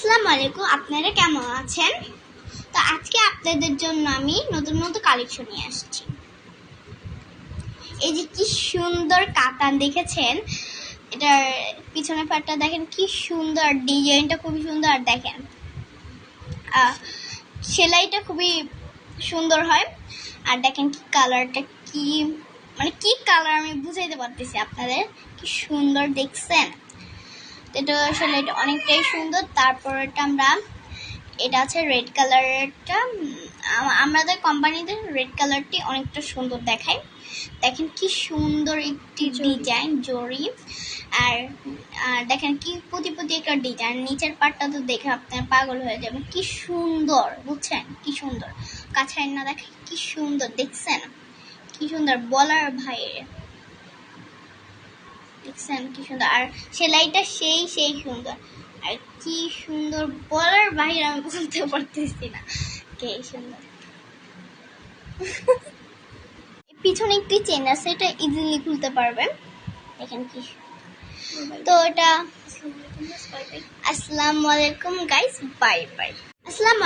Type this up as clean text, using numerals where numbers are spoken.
আসসালামু আলাইকুম, আপনারা কেমন আছেন? তো আজকে আপনাদের জন্য আমি নতুন নতুন কালেকশন নিয়ে আসছি। এই যে কি সুন্দর কাতান দেখেছেন, এটার পিছনের পাটটা দেখেন কি সুন্দর, ডিজাইনটা খুবই সুন্দর। আর দেখেন সেলাইটা খুবই সুন্দর হয়। আর দেখেন কি কালারটা, কি মানে কি কালার আমি বুঝাইতে পারতেছি আপনাদের, কি সুন্দর দেখছেন। এটা আসলে এটা অনেকটাই সুন্দর। তারপর এটা আছে রেড কালারটা, আমাদের কোম্পানিতে রেড কালারটি অনেকটা সুন্দর দেখায়। দেখেন কি সুন্দর একটি ডিজাইন জরি। আর দেখেন কি প্রতি একটা ডিজাইন, নিচের পাটটা তো দেখে আপনার পাগল হয়ে যাবে, কি সুন্দর বুঝছেন, কি সুন্দর। কাছায় না দেখেন কি সুন্দর দেখছেন, কি সুন্দর বলার ভাইয়ে, দেখছেন কি সুন্দর। আর সেলাইটা সেই সুন্দর, আর কি সুন্দর বলার বাইরে, আমি বলতে পারতেছি না, কে সুন্দর। পিছনে একটি চেন আছে, এটা ইজিলি খুলতে পারবেন। দেখেন কি। তো এটা আসসালামু আলাইকুম গাইস, বাই বাই। আসসালামু